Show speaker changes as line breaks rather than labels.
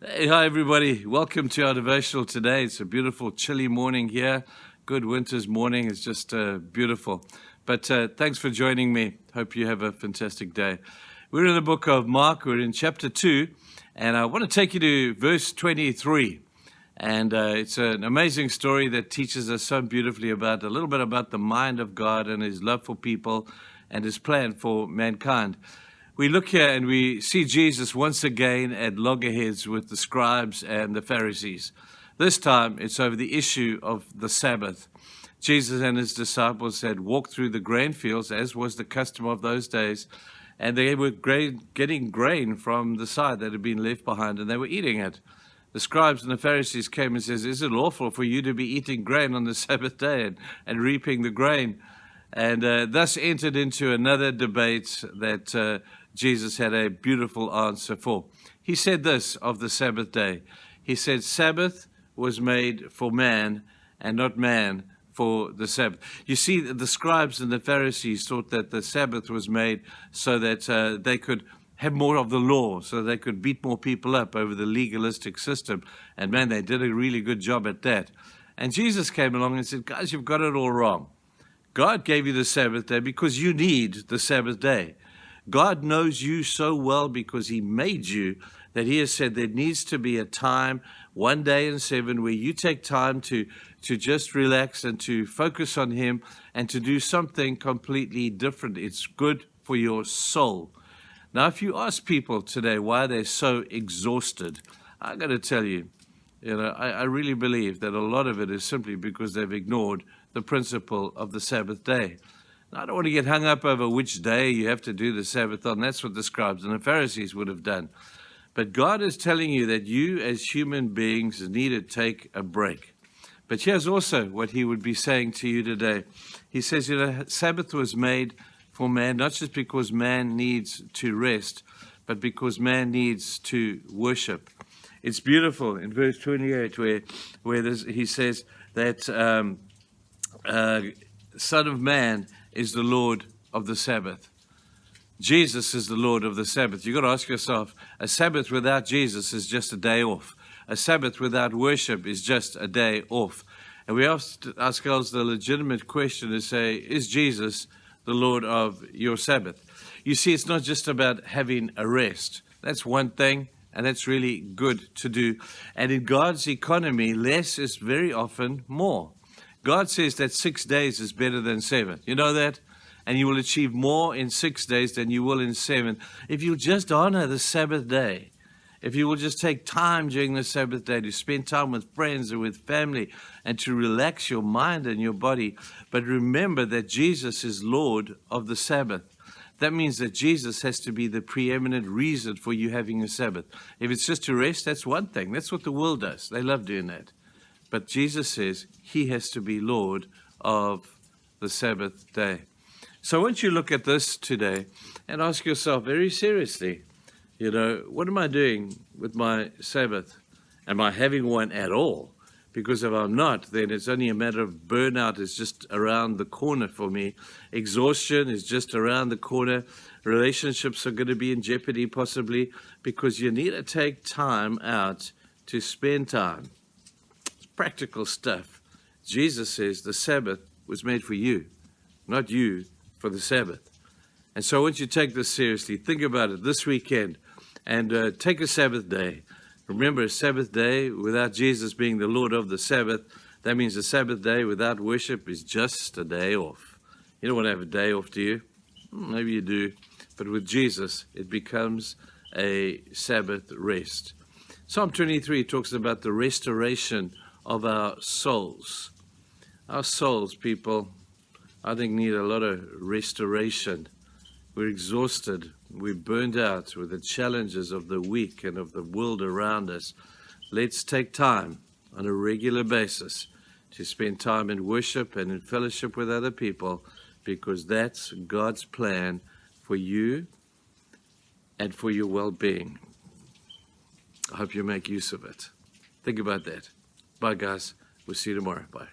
Hey, hi everybody. Welcome to our devotional today. It's a beautiful, chilly morning here. Good winter's morning. It's just beautiful. But thanks for joining me. Hope you have a fantastic day. We're in the book of Mark. We're in chapter 2, and I want to take you to verse 23. And it's an amazing story that teaches us so beautifully about a little bit about the mind of God and his love for people and his plan for mankind. We look here and we see Jesus once again at loggerheads with the scribes and the Pharisees. This time it's over the issue of the Sabbath. Jesus and his disciples had walked through the grain fields, as was the custom of those days, and they were getting grain from the side that had been left behind, and they were eating it. The scribes and the Pharisees came and says, "Is it lawful for you to be eating grain on the Sabbath day and reaping the grain?" And thus entered into another debate that Jesus had a beautiful answer for. He said this of the Sabbath day. He said, "Sabbath was made for man and not man for the Sabbath." You see, the scribes and the Pharisees thought that the Sabbath was made so that they could have more of the law, so they could beat more people up over the legalistic system. And man, they did a really good job at that. And Jesus came along and said, "Guys, you've got it all wrong. God gave you the Sabbath day because you need the Sabbath day. God knows you so well because he made you that he has said there needs to be a time, 1 day in 7, where you take time to just relax and to focus on him and to do something completely different. It's good for your soul." Now, if you ask people today why they're so exhausted, I'm going to tell you, I really believe that a lot of it is simply because they've ignored the principle of the Sabbath day. Now, I don't want to get hung up over which day you have to do the Sabbath on. That's what the scribes and the Pharisees would have done. But God is telling you that you as human beings need to take a break. But here's also what he would be saying to you today. He says, Sabbath was made for man, not just because man needs to rest, but because man needs to worship. It's beautiful in verse 28 where he says that Son of Man is the Lord of the Sabbath. Jesus is the Lord of the Sabbath. You've got to ask yourself, a Sabbath without Jesus is just a day off. A Sabbath without worship is just a day off. And we ask ourselves the legitimate question to say, is Jesus the Lord of your Sabbath? You see, it's not just about having a rest. That's one thing, and that's really good to do. And in God's economy, less is very often more. God says that 6 days is better than 7. You know that? And you will achieve more in 6 days than you will in 7. If you just honor the Sabbath day, if you will just take time during the Sabbath day to spend time with friends or with family and to relax your mind and your body. But remember that Jesus is Lord of the Sabbath. That means that Jesus has to be the preeminent reason for you having a Sabbath. If it's just to rest, that's one thing. That's what the world does. They love doing that. But Jesus says he has to be Lord of the Sabbath day. So I want you to look at this today and ask yourself very seriously, what am I doing with my Sabbath? Am I having one at all? Because if I'm not, then it's only a matter of burnout is just around the corner for me. Exhaustion is just around the corner. Relationships are going to be in jeopardy possibly because you need to take time out to spend time. It's practical stuff. Jesus says the Sabbath was made for you, not you for the Sabbath. And so I want you to take this seriously. Think about it this weekend and take a Sabbath day. Remember, a Sabbath day without Jesus being the Lord of the Sabbath, that means a Sabbath day without worship is just a day off. You don't want to have a day off, do you? Maybe you do. But with Jesus, it becomes a Sabbath rest. Psalm 23 talks about the restoration of our souls. Our souls, people, I think need a lot of restoration. We're exhausted. We're burned out with the challenges of the week and of the world around us. Let's take time on a regular basis to spend time in worship and in fellowship with other people because that's God's plan for you and for your well-being. I hope you make use of it. Think about that. Bye, guys. We'll see you tomorrow. Bye.